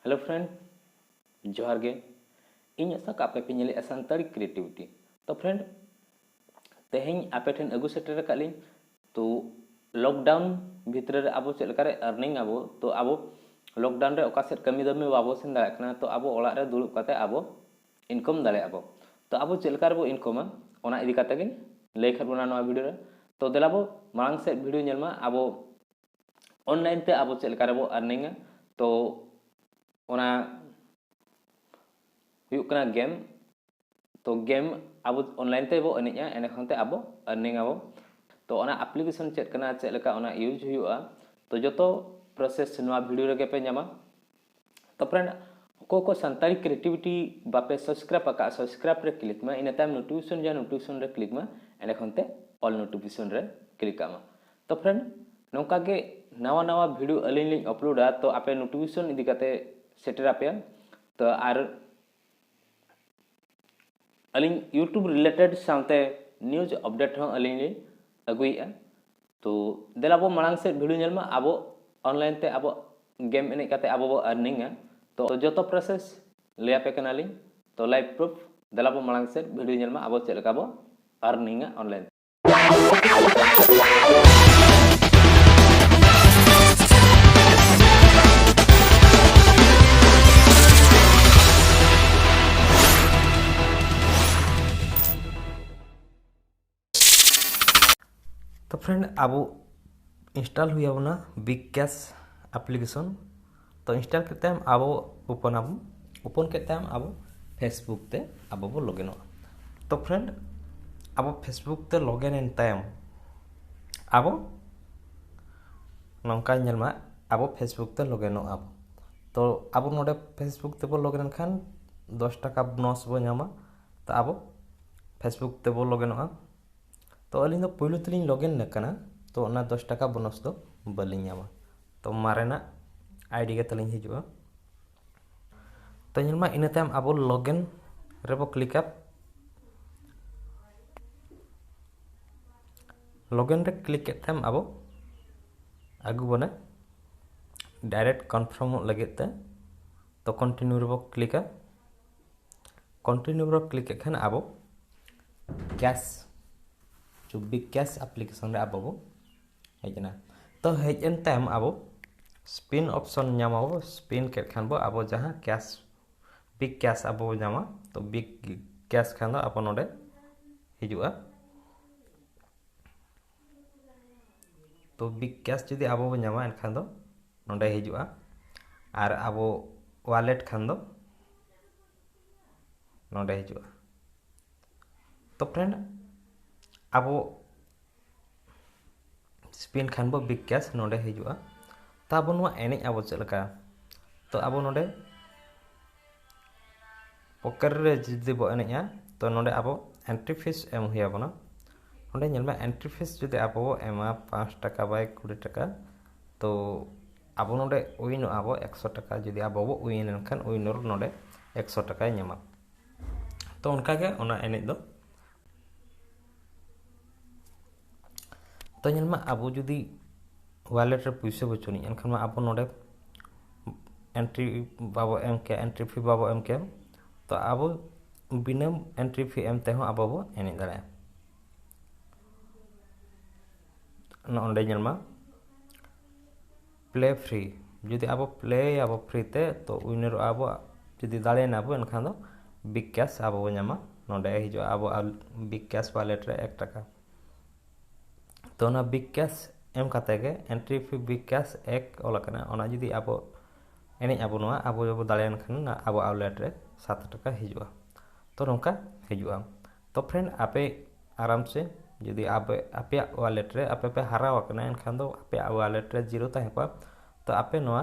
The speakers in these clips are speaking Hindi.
हेलो फ्रेंड, जोहार गे। इन आशा कापे पे नेले सानताड़ी क्रिएटिविटी। तो फ्रेंड, तेहें आपे ठेन अगु सेटर कालिन तो लॉकडाउन भितर रे आबो चेद लकारे अर्निंग आबो तो आबो लॉकडाउन रे ओका सेट कमी दमे बाबो सेन दाड़ा कना तो आबो ओड़ा रे दुड़ुब काते आबो इनकम दाड़े आबो। तो आबो चेद लकारे बो इनकमा ओना इदी काते गिन लई खात बोना नोआ वीडियो रे। तो देलाबो मांग सेट वीडियो नेलमा आबो ऑनलाइन ते आबो चेद लकारे बो अर्निंग तो ओना हुयुक कना गेम। तो गेम अब ऑनलाइन ते बो एनेजा एने खनते अब अर्निंग आबो। तो ओना एप्लीकेशन चेक कना चेक लका ओना यूज हुयुआ तो जतो प्रोसेस नोआ वीडियो रे पे ᱧᱟᱢᱟ। तो फ्रेंड को संताली क्रिएटिविटी बापे सब्सक्राइब आका सब्सक्राइब रे क्लिक मा इन टाइम नोटिफिकेशन रे क्लिक मा एने खनते ऑल नोटिफिकेशन रे क्लिक आमा। तो फ्रेंड नोंका गे नवा नवा वीडियो अलिन लिंग अपलोडा तो आपे नोटिफिकेशन इदी काते सेटर आपे तो आर अलिंग यूट्यूब रिलेटेड सामते न्यूज अपडेट हों अलिंग अगुइया। तो देलाबो मांग से वीडियो नेलमा आबो ऑनलाइन ते आबो गेम एने काते आबो अर्निंग तो जतो प्रोसेस ले पे कनालिंग तो लाइव प्रूफ देलाबो मांग से वीडियो नेलमा आबो चेद लका बो अर्निंग ऑनलाइन। तो फ्रेंड आबो इंस्टॉल हुआ होना बिग कैश एप्लीकेशन। तो इंस्टॉल करते हम आबो ओपन करते हम आबो फेसबुक ते आबो बो लॉगिन। तो फ्रेंड आबो फेसबुक ते लॉगिन इन टाइम आबो नौका नेलमा आबो फेसबुक ते लॉगिन आबो। तो आबो नोडे फेसबुक ते बो लॉगिन खान 10 टाका बोनस बो ᱧᱟᱢᱟ। तो आबो फेसबुक ते बो लॉगिन तो अलिंग दो पहले तलिंग लॉगिन नकना तो ओना 10 टाका बोनस दो बलिंग ᱧᱟᱢᱟ। तो मारेना आईडी के तलिंग हिजुआ। तो नेलमा इन टाइम आबो लॉगिन रेबो क्लिक अप लॉगिन रे क्लिक के टाइम आबो आगु बने डायरेक्ट कन्फर्म लगेते तो कंटिन्यू रेबो क्लिक कंटिन्यू रे क्लिक खान आबो कैश जो बिग कैश एप्लीकेशन रे आबो हेजना। तो हेजन टाइम आबो स्पिन ऑप्शन ᱧᱟᱢᱟᱵो स्पिन के खान बो आबो जहां कैश बिग कैश आबो ᱧᱟᱢᱟ। तो बिग कैश खान दो आबो नोडे हिजुआ। तो बिग कैश जुदी आबो बो ᱧᱟᱢᱟ एनखान दो नोडे हिजुआ आर आबो वॉलेट खान दो नोडे हिजुआ। तो फ्रेंड आबो स्पिन खान बो बिग कैश नोडे हिजुआ। तो आबो नोआ एनेज आबो चलका तो आबो नोडे पोकर रे जुदी बो एनेजा तो नोडे आबो एंट्री फीस एम हुया बना। नोडे नेलमा एंट्री फीस जुदी आबो एमा 5 टाका बाय 20 टाका तो आबो नोडे उइन आबो 100 टाका जुदी आबो बो उइन एनखान उइनर नोडे 100 टाका ᱧᱟᱢᱟ। तो उनका के ओना एनेज दो तो नेलमा आबो जुदी वॉलेट रे पैसे बचुनी एनखान मा आबो नोडे एंट्री बाबो एम के एंट्री फी बाबो एम के तो आबो बिना एंट्री फी एम ते हो आबो बो एनेज दाड़ा। नोडे नेलमा प्ले फ्री जुदी आबो प्ले आबो फ्री ते तो विनर आबो जुदी दाड़े ना आबो एनखान दो बिग कैश आबो बो ᱧᱟᱢᱟ। नोडे हिजो आबो बिग कैश वॉलेट रे 1 टाका तो ना बिग कैश एम काते गे एंट्री फी बिग कैश 1 ओला कना ओना जुदी आबो एनेज आबो नोआ आबो जबो दाड़े एनखान ना आबो वॉलेट रे 7 टाका हिजुआ। तो नोंका हिजुआ। तो फ्रेंड आपे आराम से जुदी आपे वॉलेट रे आपे पे हारा वकना एनखान दो आपे वॉलेट रे जीरो ताहे को तो आपे नोआ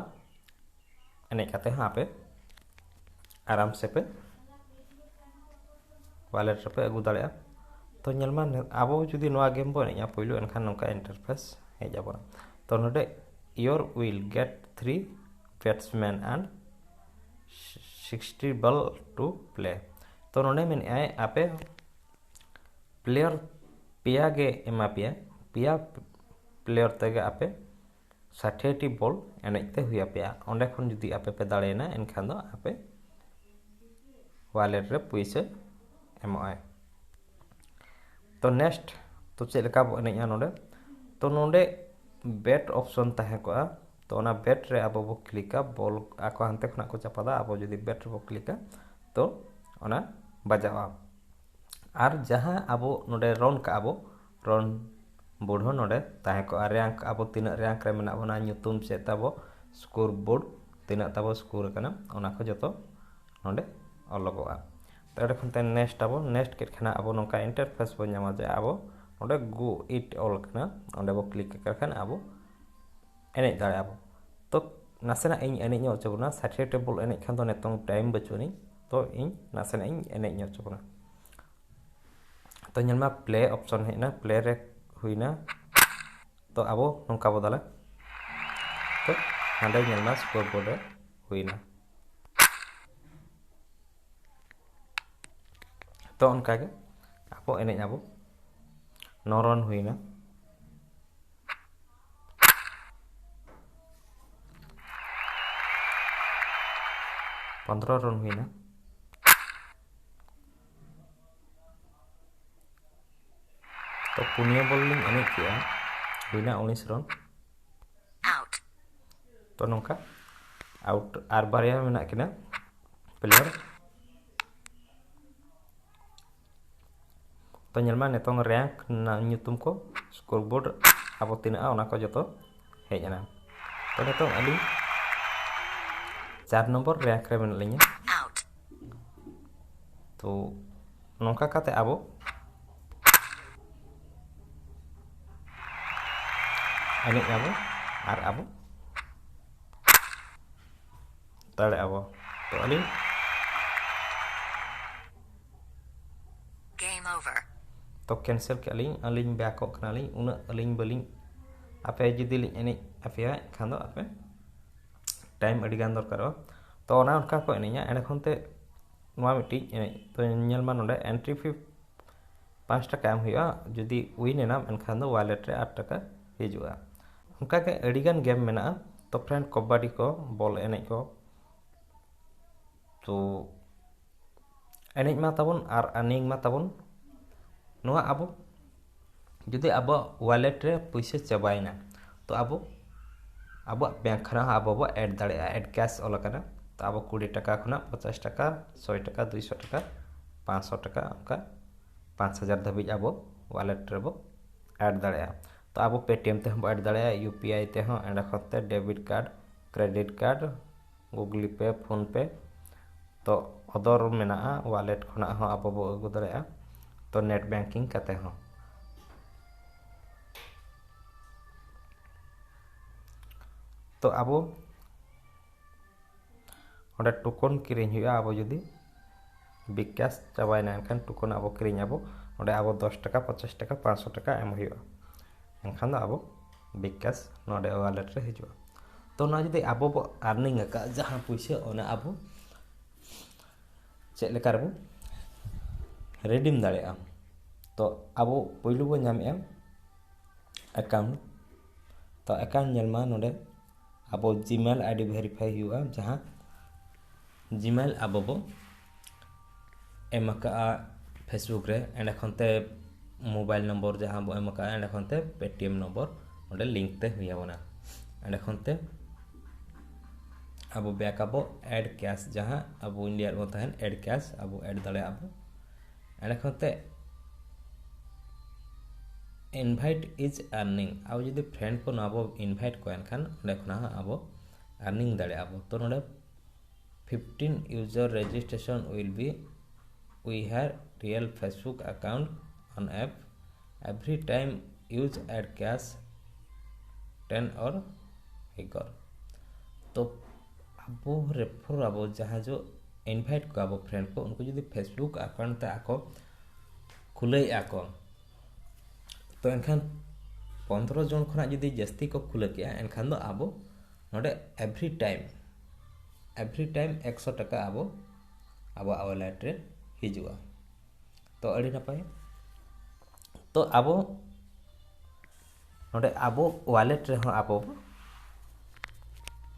एने काते हां आपे आराम से पे वॉलेट रे पे अगु दाड़े। तो नेलमा आबो जुदी नोआ गेम बो एनेजा पहलू एनखान नोंका इंटरफेस हे जाबो। तो नोडे your will get 3 batsman and 60 ball to play. तो नोडे मेन आए आपे प्लेयर पिया गे एमा पिया प्लेयर तगे आपे 60टी बॉल एनेजते हुई पे ओंडे खन जुदी आपे पे दाड़ेना एनखान दो आपे वालेट रे पैसा एमोआय तो नेक्स्ट तो चेक लेका बो एनेजा नोडे तो नोडे बेट ऑप्शन तहे को तो ना बेट रे अब बो क्लिका बॉल आको हानते खना को चापादा अब जुदी बेट रे बो क्लिका तो ओना बजावा और जहां अब नोडे रन का अब रन बोर्ड नोडे तहे को रैंक अब तीन रैंक रे मेना बना ᱧᱩᱛᱩᱢ से तबो स्कोर बोर्ड तीन तबो स्कोर कना ओना को जतो नोडे अलगोआ तो एडे खनते नेक्स्ट अब नेक्स्ट के खाना अब नोका इंटरफेस बो ᱧᱟᱢᱟ जे अब नोडे गो इट ऑल कना ओंडे बो क्लिक करखान अब एनेज दाड़े अब तो नासेना इन एनेज ᱧᱚᱜ चबना 60 टेबल एनेज खान तो नेतों टाइम बचुनी तो इन नासेना इन एनेज ᱧᱚᱜ चबना तो ᱧᱮᱞमा प्ले ऑप्शन हेना प्ले रे हुईना तो अब नोंका बदला तो हांडे ᱧᱮᱞमा स्कोर बोर्ड रे हुईना तो उनका के अब एनेज अब 9 रन हुईना 15 रन हुईना तो पुनिया बॉल लिंग एनेज किया हुईना 19 रन आउट तो नोंका आउट आर बारिया मेना किना प्लेयर तो ᱧᱮᱞमा नेतों रैंक ना ᱧᱩᱛᱩᱢ को स्कोर बोर्ड अब तीना ओना को जतो हेजना तो नेतों अली 4 नंबर रैंक रे मेना लिंगा आउट तो नोंका काते अब एनेज अब और अब दाड़े अब तो अली गेम ओवर तो कैंसिल के अलिंग बैक अलिंग उन अलिंग बलिंग आपे जुदी लिंग एनेज आपे खान दो आपे टाइम अड़ी गान दरकार तो ओना उनका को एनेजा एंड खनते नोआ मिटी एनेज तो ᱧᱮᱞमा नोडे एंट्री फी 5 टाका एम हुआ जुदी विन एना एनखान दो वालेट रे 8 टाका हिजुआ उनका के अड़ी गान गेम मेना तो फ्रेंड कबड्डी को बॉल एनेज को तो एनेज मा ताबन और अर्निंग मा ताबन नोआ अब जुदी अब वालेट रे पैसा चाबायना तो अब बैंक खना अब ऐड दाड़े ऐड कैश अलकना तो अब 20 टाका खना 50 टाका 100 टाका 200 टाका 500 टाका उनका 5000 धाबी अब वालेट रे बो ऐड दाड़े तो अब पेटीएम ते हम ऐड दाड़े यूपीआई ते हम एंड खते debit card credit card Google पे फोन पे तो अदर मेना वालेट खना हम अब बो अगु दाड़े तो नेट बैंकिंग कते हम तो अब ओंडे टोकन किरिंग हुआ अब जुदी बिग कैश चाबायना एनखान टोकन अब किरिंग अब ओंडे अब 10 टाका 50 टाका 500 टाका एम हुआ एनखान दो अब बिग कैश नोडे वालेट रे हिजुआ तो ना जुदी अब बो अर्निंग का जहां पैसा ओना अब चेक लेका रे रिडीम दाड़ेया तो अब पहिलु बो नामे अकाउंट तो अकाउंट ᱧᱮᱞमा नोडे अब जीमेल आईडी वेरीफाई हुआ जहां जीमेल अब बो एमका फेसबुक रे एंड खनते मोबाइल नंबर जहां बो एमका एंड खनते पेटीएम नंबर ओंडे लिंक ते हुयावना एंड खनते अब बैक अब ऐड कैश जहां अब इंडिया रो तहन ऐड कैश अब ऐड दाड़े अब एंड खनते इनवाइट इज अर्निंग अब जुदी फ्रेंड को अब इनवाइट को एनखान ओंडे खना अब अर्निंग दाड़े अब तो नोडे 15 user registration will be we have real Facebook account on app every time use add cash 10 और हिगर तो अब रेफर अब जहाँ जो इनवाइट को अब फ्रेंड को उनको जुदी फेसबुक अकाउंट ते आको खुले आको तो एनखान 15 जन खना जुदी जस्ती को खुले किया एनखान दो अब नोडे एवरी टाइम 100 टाका अब वालेट रे हिजुआ तो अड़ी नपाय तो अब नोडे अब वालेट रे अब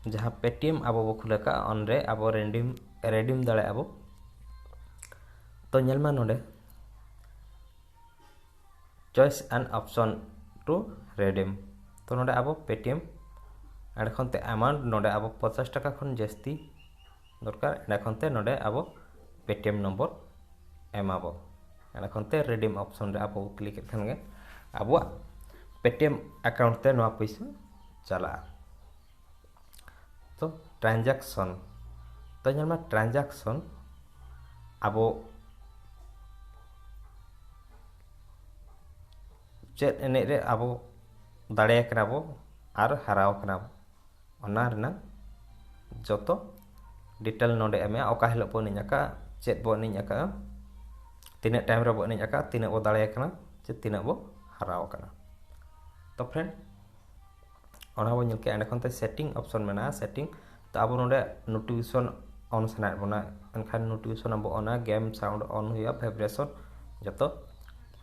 जहाँ पेटीएम अब बो खुले का ऑनरे अब रेडीम दाड़े अब तो नेलमा नोडे choice and option to redeem तो नोडे अब पेटीएम एंड खनते अमाउंट नोडे अब 50 टाका खन जास्ती दरकार एंड खनते नोडे अब पेटीएम नंबर एमाबो एंड खनते रेडीम ऑप्शन रे अब क्लिक खानगे अब पेटीएम अकाउंट ते नवा पैसा चला तो ट्रांजैक्शन तो नेलमा ट्रांजैक्शन अब चेक एने रे अब दाड़े कना बो आर हराव कना ओना रेना जतो डिटेल नोडे एमे ओका हिलो बो नियाका चेक बो नियाका तीना टाइम रे बो नियाका तीना बो दाड़े कना चे तीना बो हराव कना तो फ्रेंड ओना बो निल के एंड खनते सेटिंग ऑप्शन मेना सेटिंग तो अब नोडे नोटिफिकेशन ऑन सना बना एनखान नोटिफिकेशन अब ओना गेम साउंड ऑन हुआ वाइब्रेशन जतो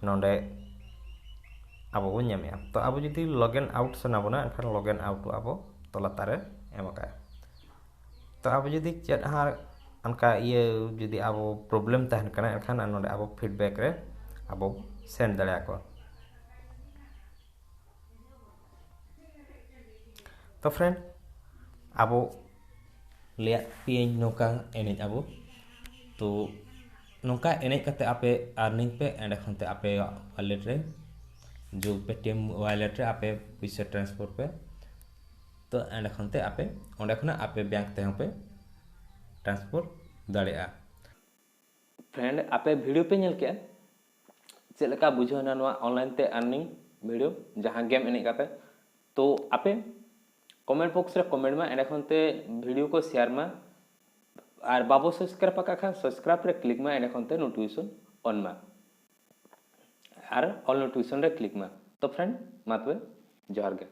नोडे अब बो नामे तो अब जुदी लॉगिन आउट सना बना एनखान लॉगिन आउट अब तो लातारे एमका तो अब जुदी चेट हार अनका ये जुदी अब प्रॉब्लम तहन कना एनखान नोडे अब फीडबैक रे अब सेंड दाड़े को तो फ्रेंड अब लिया पियन नौका एने अब तो नौका एने कते आपे अर्निंग पे एंड खनते आपे वॉलेट रे जो पेटीएम वॉलेट रे आपे पैसा ट्रांसफर पे तो एंड खनते आपे ओंडे खना आपे बैंक ते पे ट्रांसफर दाड़ेया फ्रेंड आपे वीडियो पे नेल के चेक लका बुझावना नवा ऑनलाइन ते अर्निंग वीडियो जहां गेम एने काते तो आपे कमेंट बॉक्स रे कमेंट में एंड खनते वीडियो को शेयर में और बाबो सब्सक्राइब पका खा सब्सक्राइब रे क्लिक में एंड खनते नोटिफिकेशन ऑन में और ऑल नोटिफिकेशन रे क्लिक में तो फ्रेंड मातवे जोहार गे।